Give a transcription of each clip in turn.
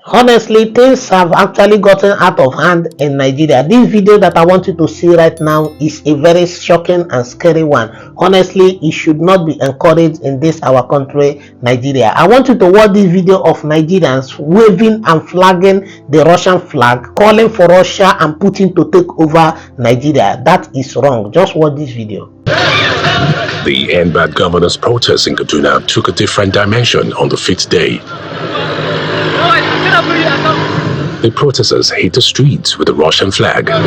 Honestly, things have actually gotten out of hand in Nigeria. This video that I want you to see right now is a very shocking and scary one. Honestly, it should not be encouraged in this our country, Nigeria. I want you to watch this video of Nigerians waving and flagging the Russian flag, calling for Russia and Putin to take over Nigeria. That is wrong. Just watch this video. The End Bad Governors protest in Kaduna took a different dimension on the 5th day. The protesters hit the streets with the Russian flag. The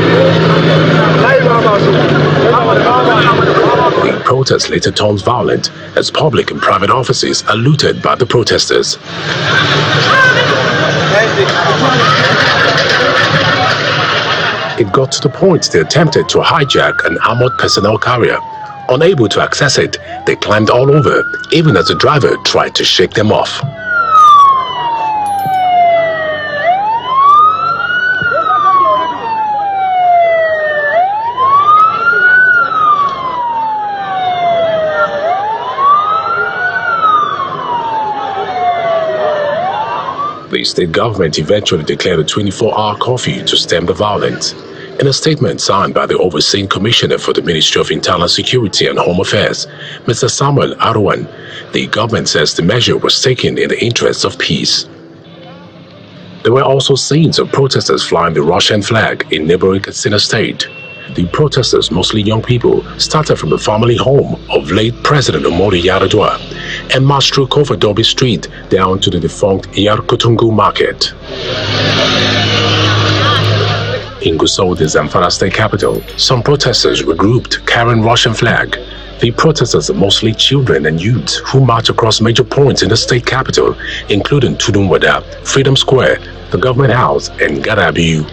protest later turns violent as public and private offices are looted by the protesters. It got to the point they attempted to hijack an armored personnel carrier. Unable to access it, they climbed all over, even as the driver tried to shake them off. The state government eventually declared a 24-hour curfew to stem the violence. In a statement signed by the overseeing commissioner for the Ministry of Internal Security and Home Affairs, Mr. Samuel Arwan, the government says the measure was taken in the interests of peace. There were also scenes of protesters flying the Russian flag in neighboring Katsina State. The protesters, mostly young people, started from the family home of late President Umaru Yar'Adua and marched through Kofadobi Street down to the defunct Yar'Kutungu Market. In Gusau, the Zamfara state capital, some protesters regrouped carrying Russian flag. The protesters are mostly children and youths who march across major points in the state capital, including Tudunwada, Freedom Square, the Government House, and Garabiu.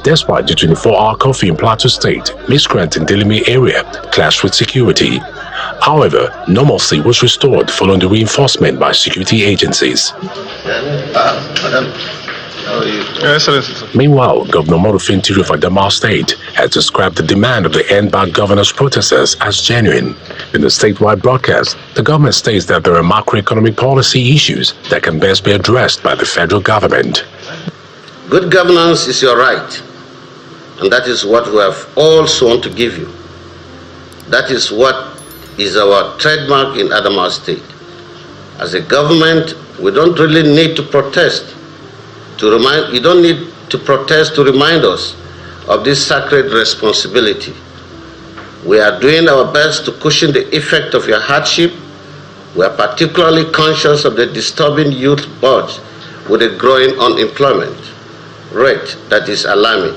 Despite the 24-hour curfew in Plateau State, miscreants in Delimi area clashed with security. However, normalcy was restored following the reinforcement by security agencies. Meanwhile, Governor Morufin Tiri of Adamawa State has described the demand of the End Bad Governors protesters as genuine. In the statewide broadcast, the government states that there are macroeconomic policy issues that can best be addressed by the federal government. Good governance is your right, and that is what we have all sworn to give you. That is what is our trademark in Adamawa State. As a government, we don't really need to protest you don't need to protest to remind us of this sacred responsibility. We are doing our best to cushion the effect of your hardship. We are particularly conscious of the disturbing youth bulge with a growing unemployment rate that is alarming.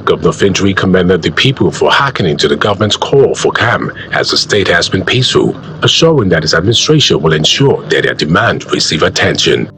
Governor Fintri commended the people for hearkening to the government's call for calm as the state has been peaceful, assuring that his administration will ensure that their demands receive attention.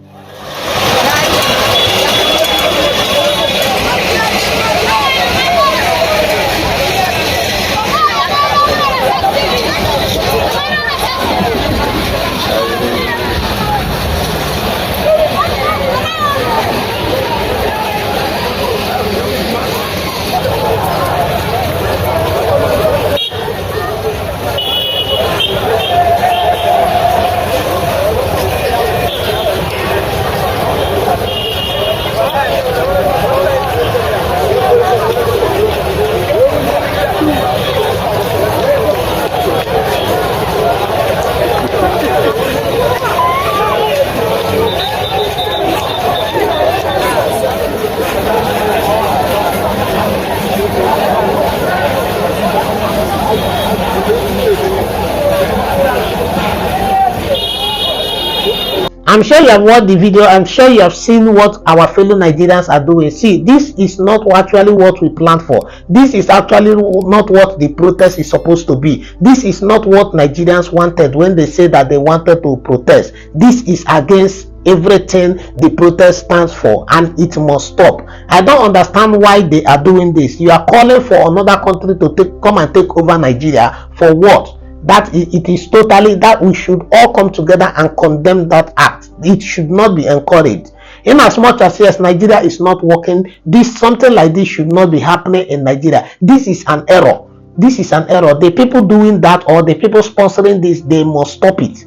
I'm sure you have watched the video. I'm sure you have seen what our fellow Nigerians are doing. See, this is not actually what we planned for. This is actually not what the protest is supposed to be. This is not what Nigerians wanted when they said that they wanted to protest. This is against everything the protest stands for, and it must stop. I don't understand why they are doing this. You are calling for another country to come and take over Nigeria. For what? That it is totally that we should all come together and condemn that act. It should not be encouraged. In as much as yes, Nigeria is not working, something like this should not be happening in Nigeria. This is an error. This is an error. The people doing that or the people sponsoring this, they must stop it.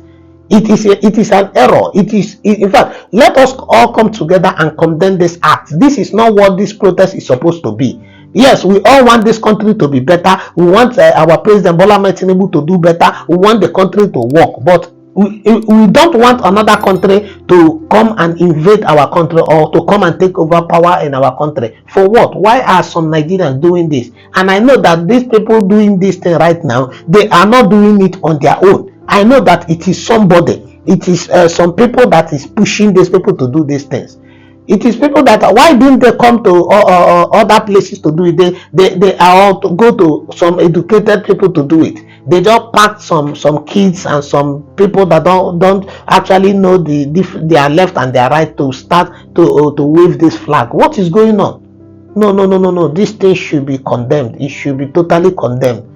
It is an error. In fact, let us all come together and condemn this act. This is not what this protest is supposed to be. Yes, we all want this country to be better. We want our president Bola Ahmed Tinubu to do better. We want the country to work, but we don't want another country to come and invade our country or to come and take over power in our country. For what? Why are some Nigerians doing this? And I know that these people doing this thing right now, they are not doing it on their own. I know that it is somebody. It is some people that is pushing these people to do these things. It is people that why didn't they come to other places to do it? They are to go to some educated people to do it. They just packed some kids and some people that don't actually know their left and their right to start to wave this flag. What is going on? No. This thing should be condemned. It should be totally condemned.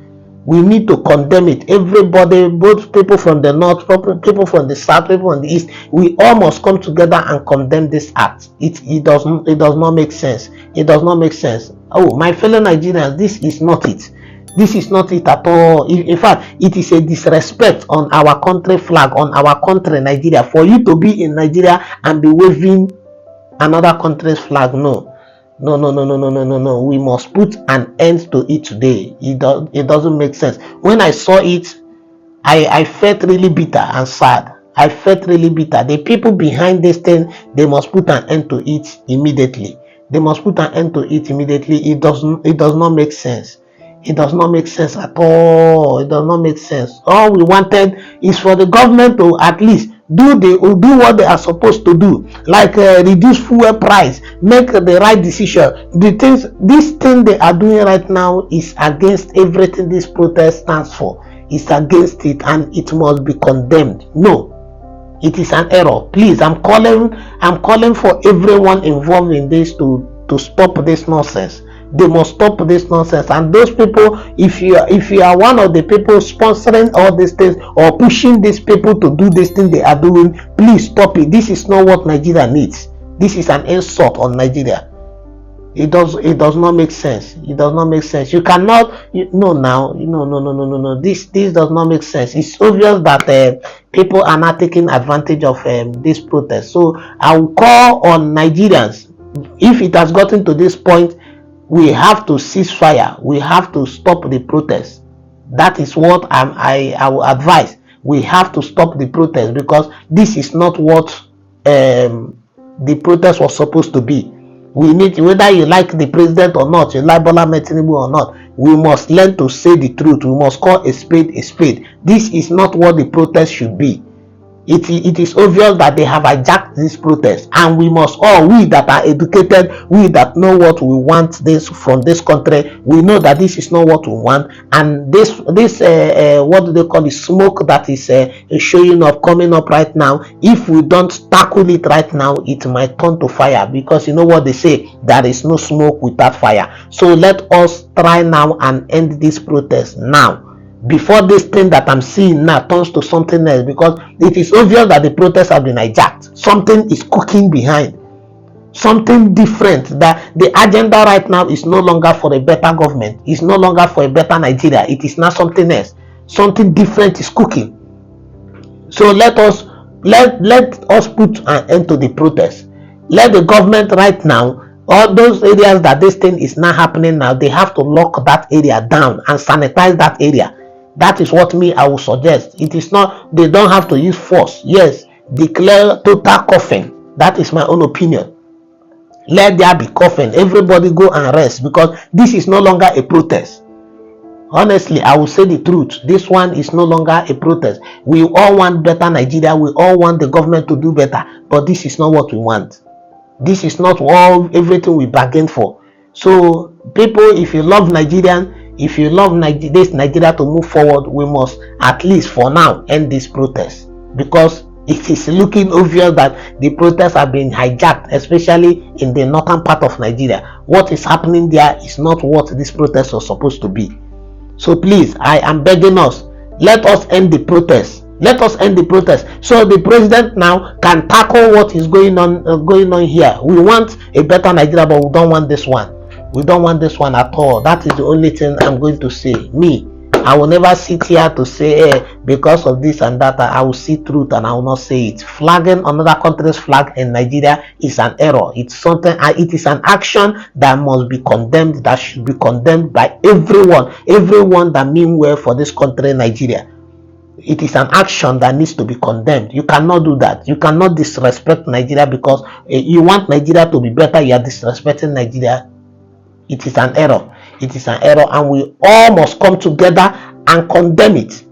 We need to condemn it. Everybody, both people from the north, people from the south, people from the east, we all must come together and condemn this act. It does not make sense. It does not make sense. Oh, my fellow Nigerians, this is not it. This is not it at all. In fact, it is a disrespect on our country flag, on our country, Nigeria. For you to be in Nigeria and be waving another country's flag, no. We must put an end to it today. It doesn't make sense. When I saw it, I felt really bitter and sad. I felt really bitter. The people behind this thing, they must put an end to it immediately. They must put an end to it immediately. It does not make sense. It does not make sense at all. It does not make sense. All we wanted is for the government to at least do what they are supposed to do, like reduce fuel price, make the right decision. This thing they are doing right now is against everything this protest stands for. It's against it, and it must be condemned. No, it is an error. Please, I'm calling for everyone involved in this to stop this nonsense. They must stop this nonsense. And those people, if you are one of the people sponsoring all these things or pushing these people to do this thing they are doing, please stop it. This is not what Nigeria needs. This is an insult on Nigeria. It does not make sense. It does not make sense. You cannot no. This does not make sense. It's obvious that people are not taking advantage of this protest. So I will call on Nigerians. If it has gotten to this point, we have to cease fire. We have to stop the protest. That is what I will advise. We have to stop the protest, because this is not what the protest was supposed to be. We need, whether you like the president or not, you like Bola Ahmed Tinubu or not, we must learn to say the truth. We must call a spade a spade. This is not what the protest should be. It is obvious that they have hijacked this protest, and we must all, we that are educated, we that know what we want from this country, we know that this is not what we want. And this what do they call it, smoke that is showing up, coming up right now, if we don't tackle it right now, it might turn to fire, because you know what they say, there is no smoke without fire. So let us try now and end this protest now, before this thing that I'm seeing now turns to something else, because it is obvious that the protests have been hijacked. Something is cooking behind, something different. That the agenda right now is no longer for a better government, it's no longer for a better Nigeria. It is now something else. Something different is cooking. So let us put an end to the protest. Let the government right now, all those areas that this thing is not happening now, they have to lock that area down and sanitize that area. That is what I will suggest. It is not, they don't have to use force. Yes, declare total coughing. That is my own opinion. Let there be coughing. Everybody go and rest, because this is no longer a protest. Honestly, I will say the truth. This one is no longer a protest. We all want better Nigeria. We all want the government to do better. But this is not what we want. This is not everything we bargained for. So people, if you love Nigerian, if you love this Nigeria to move forward, we must at least for now end this protest, because it is looking obvious that the protests have been hijacked, especially in the northern part of Nigeria. What is happening there is not what this protest was supposed to be. So please, I am begging us, let us end the protest. Let us end the protest, so the president now can tackle what is going on here. We want a better Nigeria, but we don't want this one. We don't want this one at all. That is the only thing I'm going to say. Me, I will never sit here to say, because of this and that, I will see truth and I will not say it. Flagging another country's flag in Nigeria is an error. It's something, it is an action that must be condemned, that should be condemned by everyone that mean well for this country, Nigeria. It is an action that needs to be condemned. You cannot do that. You cannot disrespect Nigeria because you want Nigeria to be better. You are disrespecting Nigeria. It is an error. It is an error, and we all must come together and condemn it.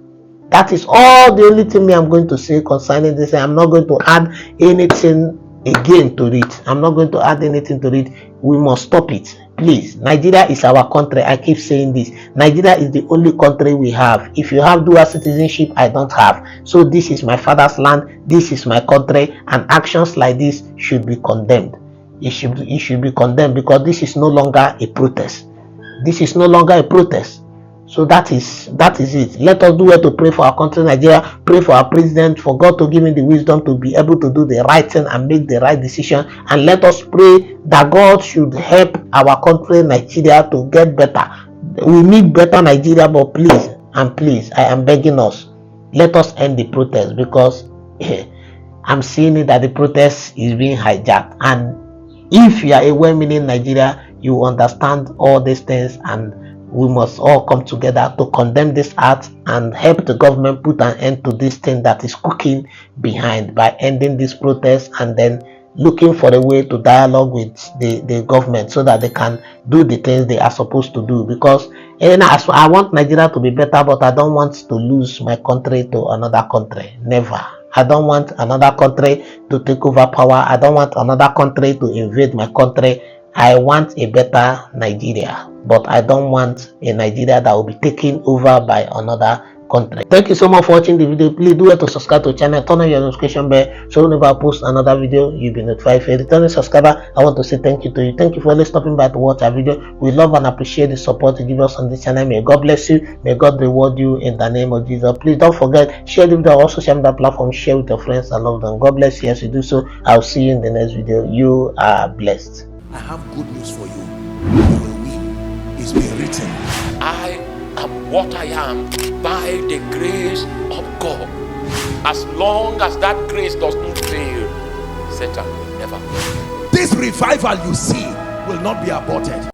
That is all the only thing I'm going to say concerning this. I'm not going to add anything again to it. I'm not going to add anything to it. We must stop it. Please, Nigeria is our country. I keep saying this. Nigeria is the only country we have. If you have dual citizenship, I don't have. So this is my father's land. This is my country, and actions like this should be condemned. It should be condemned because this is no longer a protest. This is no longer a protest. So that is it. Let us do it to pray for our country, Nigeria. Pray for our president, for God to give him the wisdom to be able to do the right thing and make the right decision. And let us pray that God should help our country, Nigeria, to get better. We need better Nigeria, but please, and please, I am begging us, let us end the protest, because I'm seeing it that the protest is being hijacked. And if you are a well-meaning Nigeria, you understand all these things, and we must all come together to condemn this act and help the government put an end to this thing that is cooking behind by ending this protest and then looking for a way to dialogue with the government so that they can do the things they are supposed to do. Because I want Nigeria to be better, but I don't want to lose my country to another country. Never. I don't want another country to take over power. I don't want another country to invade my country. I want a better Nigeria, but I don't want a Nigeria that will be taken over by another country. Thank you so much for watching the video. Please do it to subscribe to the channel, turn on your notification bell so whenever I post another video, you'll be notified. If you're a returning subscriber, I want to say thank you to you. Thank you for always stopping by to watch our video. We love and appreciate the support you give us on this channel. May God bless you. May God reward you in the name of Jesus. Please don't forget, share the video on all social media platforms, share with your friends and love them. God bless you as you do so. I'll see you in the next video. You are blessed. I have good news for you. You will win. It's been written. I am what I am by the grace of God. As long as that grace does not fail, Satan will never fail. This revival you see will not be aborted.